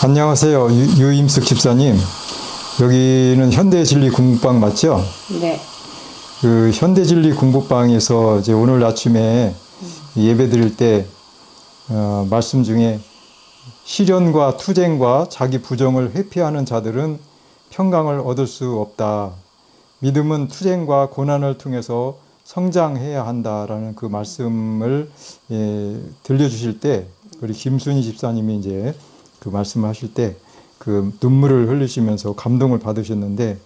안녕하세요. 유임숙 집사님. 여기는 현대진리 공부방 맞죠? 네. 그 현대진리 공부방에서 이제 오늘 아침에 예배 드릴 때 말씀 중에 시련과 투쟁과 자기 부정을 회피하는 자들은 평강을 얻을 수 없다. 믿음은 투쟁과 고난을 통해서 성장해야 한다라는 그 말씀을 들려주실 때 우리 김순희 집사님이 이제 그 말씀을 하실 때 그 눈물을 흘리시면서 감동을 받으셨는데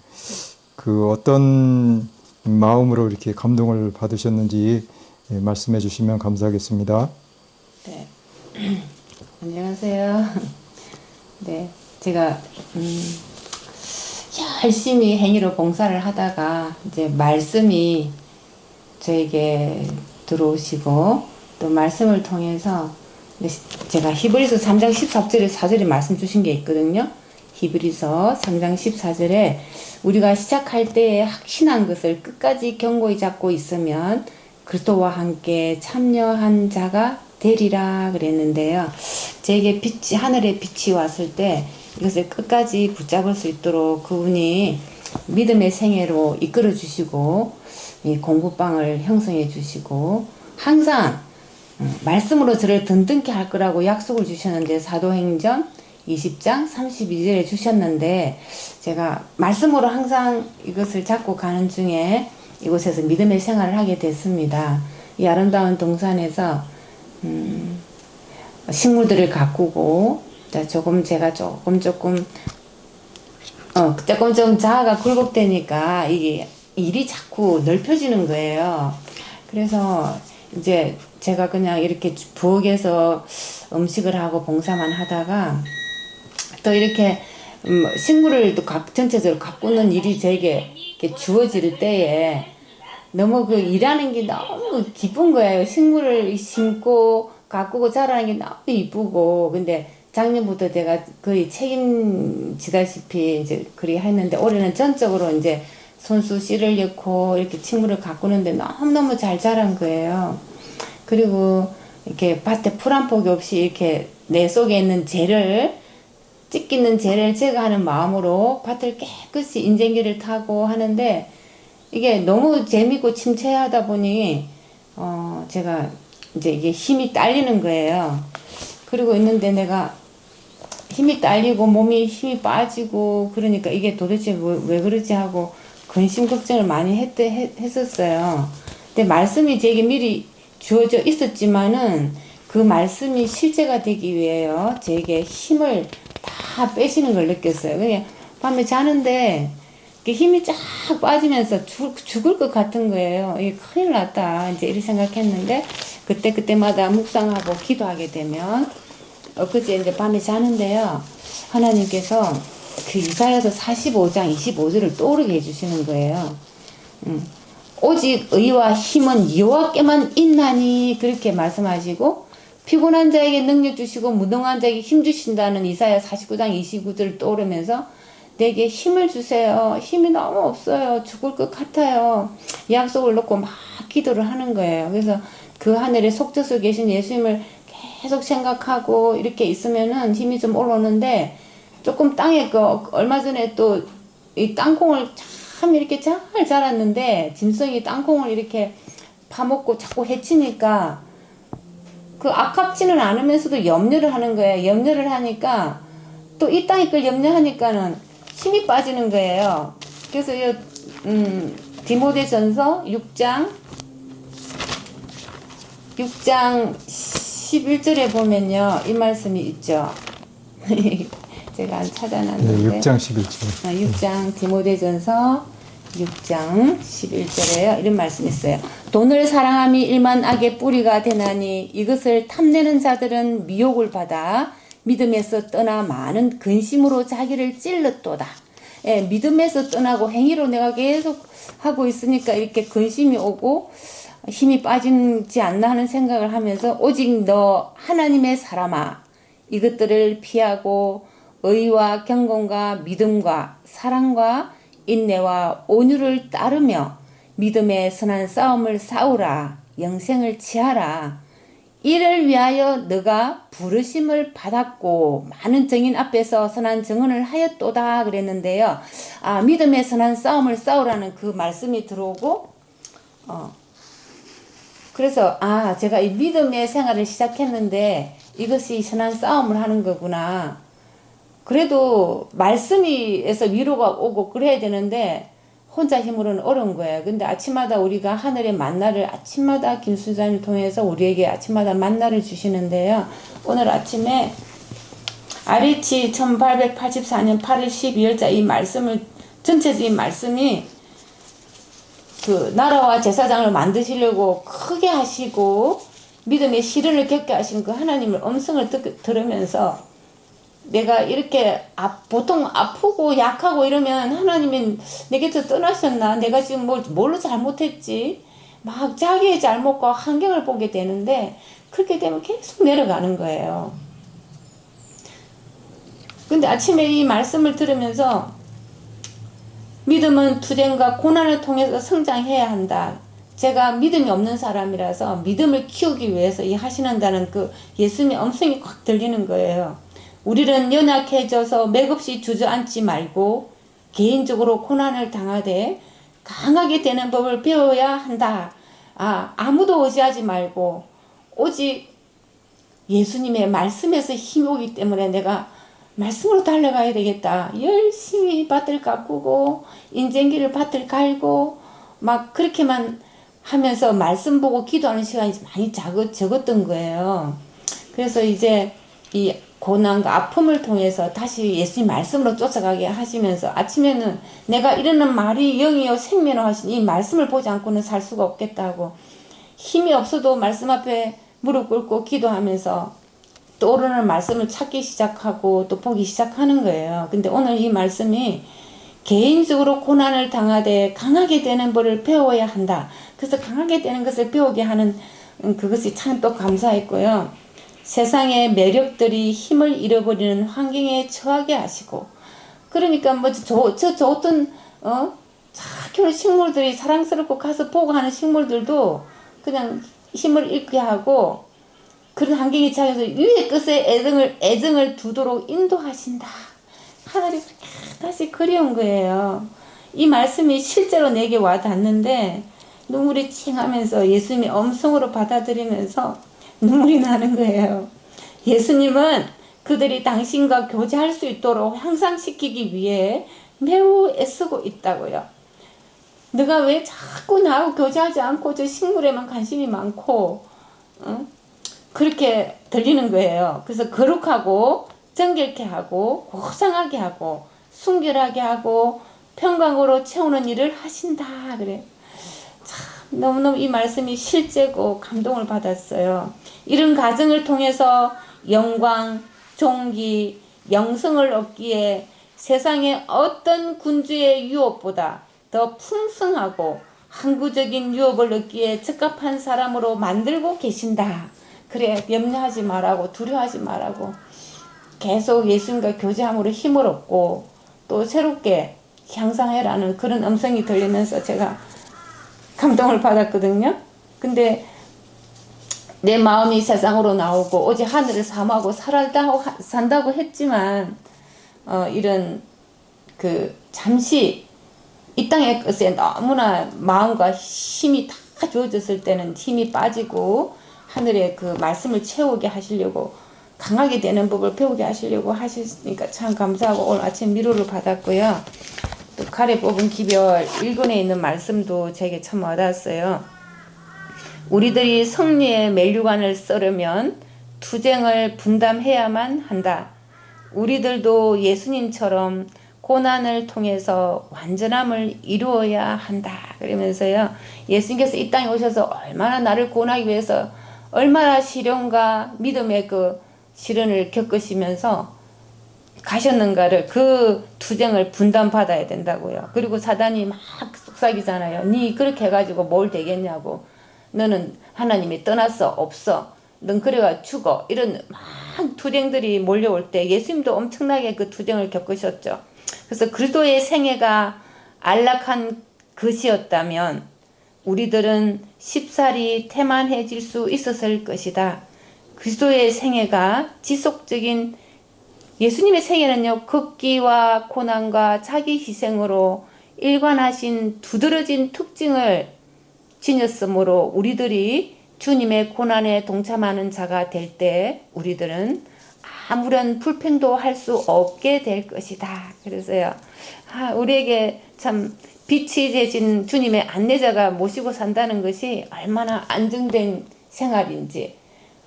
그 어떤 마음으로 이렇게 감동을 받으셨는지 말씀해 주시면 감사하겠습니다. 네. 안녕하세요. 네. 제가 열심히 행위로 봉사를 하다가 이제 말씀이 저에게 들어오시고 또 말씀을 통해서 제가 히브리서 3장 14절에 말씀 주신 게 있거든요. 히브리서 3장 14절에 우리가 시작할 때에 확신한 것을 끝까지 견고히 잡고 있으면 그리스도와 함께 참여한 자가 되리라 그랬는데요. 제게 빛이, 하늘의 빛이 왔을 때 이것을 끝까지 붙잡을 수 있도록 그분이 믿음의 생애로 이끌어 주시고 이 공부방을 형성해 주시고 항상 말씀으로 저를 든든케 할 거라고 약속을 주셨는데 사도행전 20장 32절에 주셨는데 제가 말씀으로 항상 이것을 잡고 가는 중에 이곳에서 믿음의 생활을 하게 됐습니다. 이 아름다운 동산에서 식물들을 가꾸고 제가 조금 자아가 굴복되니까 이게 일이 자꾸 넓혀지는 거예요. 그래서 이제 제가 그냥 이렇게 부엌에서 음식을 하고 봉사만 하다가 또 이렇게 식물을 또 전체적으로 가꾸는 일이 제게 이렇게 주어질 때에 너무 그 일하는 게 너무 기쁜 거예요. 식물을 심고 가꾸고 자라는 게 너무 이쁘고 근데 작년부터 제가 거의 책임지다시피 이제 그리 했는데 올해는 전적으로 이제 손수 씨를 넣고 이렇게 식물을 가꾸는데 너무너무 잘 자란 거예요. 그리고 이렇게 밭에 풀 한 포기 없이 이렇게 내 속에 있는 찢기는 재를 제거하는 마음으로 밭을 깨끗이 인젠기를 타고 하는데 이게 너무 재밌고 침체하다 보니 제가 이제 이게 힘이 딸리는 거예요. 그리고 있는데 내가 힘이 딸리고 몸이 힘이 빠지고 그러니까 이게 도대체 왜 그러지 하고 근심 걱정을 많이 했었어요. 근데 말씀이 제게 미리 주어져 있었지만은 그 말씀이 실제가 되기 위해요. 제게 힘을 다 빼시는 걸 느꼈어요. 그냥 밤에 자는데 힘이 쫙 빠지면서 죽을 것 같은 거예요. 이게 큰일 났다. 이제 이렇게 생각했는데 그때마다 묵상하고 기도하게 되면 엊그제 이제 밤에 자는데요. 하나님께서 그 이사야서 45장 25절을 떠오르게 해주시는 거예요. 오직 의와 힘은 여호와께만 있나니 그렇게 말씀하시고 피곤한 자에게 능력 주시고 무능한 자에게 힘 주신다는 이사야 49장 29절을 떠오르면서 내게 힘을 주세요. 힘이 너무 없어요. 죽을 것 같아요. 약속을 놓고 막 기도를 하는 거예요. 그래서 그 하늘에 속죄소 계신 예수님을 계속 생각하고 이렇게 있으면은 힘이 좀 올라오는데 조금 땅에 얼마 전에 또 이 땅콩을 참 이렇게 잘 자랐는데 짐승이 땅콩을 이렇게 파먹고 자꾸 해치니까 그 아깝지는 않으면서도 염려를 하는 거예요. 염려를 하니까 또 이 땅에 걸 염려하니까는 힘이 빠지는 거예요. 그래서 디모데전서 6장 11절에 보면요. 이 말씀이 있죠. 제가 찾아놨는데. 네, 6장 11절. 6장 디모데전서 6장 11절에요. 이런 말씀이 있어요. 돈을 사랑함이 일만 악의 뿌리가 되나니 이것을 탐내는 자들은 미혹을 받아 믿음에서 떠나 많은 근심으로 자기를 찔렀도다. 예, 믿음에서 떠나고 행위로 내가 계속 하고 있으니까 이렇게 근심이 오고 힘이 빠지지 않나 하는 생각을 하면서 오직 너 하나님의 사람아 이것들을 피하고 의와 경건과 믿음과 사랑과 인내와 온유를 따르며 믿음의 선한 싸움을 싸우라 영생을 취하라 이를 위하여 너가 부르심을 받았고 많은 증인 앞에서 선한 증언을 하였도다 그랬는데요. 믿음의 선한 싸움을 싸우라는 그 말씀이 들어오고 그래서 제가 이 믿음의 생활을 시작했는데 이것이 선한 싸움을 하는 거구나. 그래도 말씀이에서 위로가 오고 그래야 되는데 혼자 힘으로는 어려운 거예요. 근데 아침마다 우리가 하늘의 만나를 아침마다 김순자님을 통해서 우리에게 아침마다 만나를 주시는데요. 오늘 아침에 RH 1884년 8월 12일자 이 말씀을 전체적인 말씀이 그 나라와 제사장을 만드시려고 크게 하시고 믿음의 시련을 겪게 하시는 그 하나님의 음성을 들으면서 내가 이렇게 보통 아프고 약하고 이러면 하나님이 내게서 떠나셨나? 내가 지금 뭘로 잘못했지? 막 자기의 잘못과 환경을 보게 되는데 그렇게 되면 계속 내려가는 거예요. 근데 아침에 이 말씀을 들으면서 믿음은 투쟁과 고난을 통해서 성장해야 한다. 제가 믿음이 없는 사람이라서 믿음을 키우기 위해서 이 하시는다는 그 예수님의 음성이 확 들리는 거예요. 우리는 연약해져서 맥없이 주저앉지 말고 개인적으로 고난을 당하되 강하게 되는 법을 배워야 한다. 아무도 의지하지 말고 오직 예수님의 말씀에서 힘이 오기 때문에 내가 말씀으로 달려가야 되겠다. 열심히 밭을 가꾸고 인생길을 밭을 갈고 막 그렇게만 하면서 말씀 보고 기도하는 시간이 많이 적었던 거예요. 그래서 이제 이 고난과 아픔을 통해서 다시 예수님 말씀으로 쫓아가게 하시면서 아침에는 내가 이르는 말이 영이요 생명이요 하신 이 말씀을 보지 않고는 살 수가 없겠다고 힘이 없어도 말씀 앞에 무릎 꿇고 기도하면서 떠오르는 말씀을 찾기 시작하고 또 보기 시작하는 거예요. 근데 오늘 이 말씀이 개인적으로 고난을 당하되 강하게 되는 법을 배워야 한다. 그래서 강하게 되는 것을 배우게 하는 그것이 참 또 감사했고요. 세상의 매력들이 힘을 잃어버리는 환경에 처하게 하시고 그러니까 어떤 착한 식물들이 사랑스럽고 가서 보고 하는 식물들도 그냥 힘을 잃게 하고 그런 환경에 처해서 위의 끝에 애정을 두도록 인도하신다. 하늘이 다시 그리운 거예요. 이 말씀이 실제로 내게 와 닿는데 눈물이 칭하면서 예수님의 음성으로 받아들이면서 눈물이 나는 거예요. 예수님은 그들이 당신과 교제할 수 있도록 향상시키기 위해 매우 애쓰고 있다고요. 너가 왜 자꾸 나하고 교제하지 않고 저 식물에만 관심이 많고 그렇게 들리는 거예요. 그래서 거룩하고 정결케 하고 고상하게 하고 순결하게 하고 평강으로 채우는 일을 하신다 그래. 참 너무너무 이 말씀이 실제고 감동을 받았어요. 이런 과정을 통해서 영광, 존귀, 영성을 얻기에 세상의 어떤 군주의 유업보다 더 풍성하고 항구적인 유업을 얻기에 적합한 사람으로 만들고 계신다. 그래, 염려하지 말라고, 두려워하지 말라고. 계속 예수님과 교제함으로 힘을 얻고 또 새롭게 향상해라는 그런 음성이 들리면서 제가 감동을 받았거든요. 근데 내 마음이 세상으로 나오고 오직 하늘을 사모하고 산다고 했지만 이런 그 잠시 이 땅의 것에 너무나 마음과 힘이 다 주어졌을 때는 힘이 빠지고 하늘의 그 말씀을 채우게 하시려고 강하게 되는 법을 배우게 하시려고 하시니까 참 감사하고 오늘 아침 위로를 받았고요. 또 칼에 뽑은 기별 1권에 있는 말씀도 제게 참 와닿았어요. 우리들이 승리의 멜류관을 썰으면 투쟁을 분담해야만 한다. 우리들도 예수님처럼 고난을 통해서 완전함을 이루어야 한다. 그러면서요. 예수님께서 이 땅에 오셔서 얼마나 나를 구원하기 위해서 얼마나 시련과 믿음의 그 시련을 겪으시면서 가셨는가를 그 투쟁을 분담받아야 된다고요. 그리고 사단이 막 속삭이잖아요. 니 그렇게 해가지고 뭘 되겠냐고. 너는 하나님이 떠났어 없어. 넌 그래가 죽어. 이런 막 투쟁들이 몰려올 때 예수님도 엄청나게 그 투쟁을 겪으셨죠. 그래서 그리스도의 생애가 안락한 것이었다면 우리들은 쉽사리 태만해질 수 있었을 것이다. 그리스도의 생애가 지속적인 예수님의 생애는요, 극기와 고난과 자기 희생으로 일관하신 두드러진 특징을 지녔으므로 우리들이 주님의 고난에 동참하는 자가 될 때 우리들은 아무런 불평도 할 수 없게 될 것이다. 그래서요, 우리에게 참 빛이 되신 주님의 안내자가 모시고 산다는 것이 얼마나 안정된 생활인지,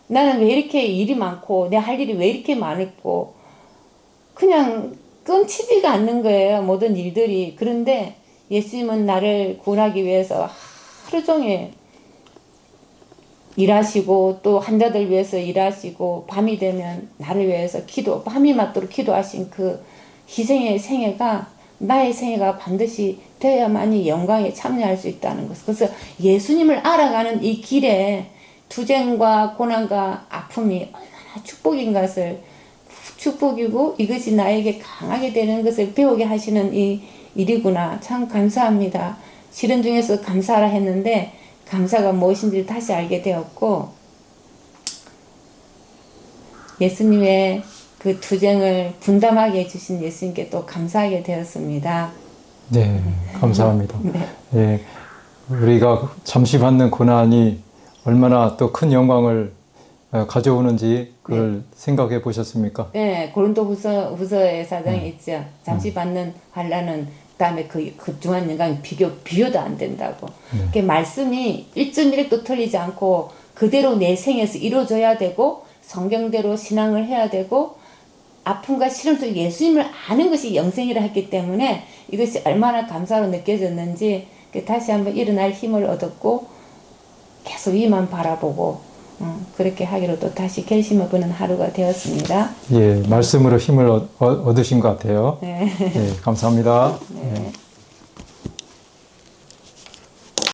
나는 왜 이렇게 일이 많고 내 할 일이 왜 이렇게 많고 그냥 끊치지가 않는 거예요, 모든 일들이. 그런데 예수님은 나를 구원하기 위해서 하루 종일 일하시고 또 환자들 위해서 일하시고 밤이 되면 나를 위해서 밤이 맞도록 기도하신 그 희생의 생애가 나의 생애가 반드시 되어야만이 영광에 참여할 수 있다는 것. 그래서 예수님을 알아가는 이 길에 투쟁과 고난과 아픔이 얼마나 축복인 것을, 축복이고 이것이 나에게 강하게 되는 것을 배우게 하시는 이 일이구나. 참 감사합니다. 실현 중에서 감사하라 했는데 감사가 무엇인지를 다시 알게 되었고, 예수님의 그 투쟁을 분담하게 해주신 예수님께 또 감사하게 되었습니다. 네, 감사합니다. 네. 예, 우리가 잠시 받는 고난이 얼마나 또 큰 영광을 가져오는지 그걸 생각해 보셨습니까? 네, 고린도 후서의 4장에 있죠. 잠시 받는 환난은 그다음에 그 중한 영광이 비교도 안 된다고. 그 말씀이 1.1획도 틀리지 않고 그대로 내 생에서 이루어져야 되고 성경대로 신앙을 해야 되고 아픔과 시름 속에 예수님을 아는 것이 영생이라 했기 때문에 이것이 얼마나 감사로 느껴졌는지 다시 한번 일어날 힘을 얻었고 계속 위만 바라보고 그렇게 하기로 또 다시 결심을 거는 하루가 되었습니다. 예, 말씀으로 힘을 얻으신 것 같아요. 네. 예, 감사합니다.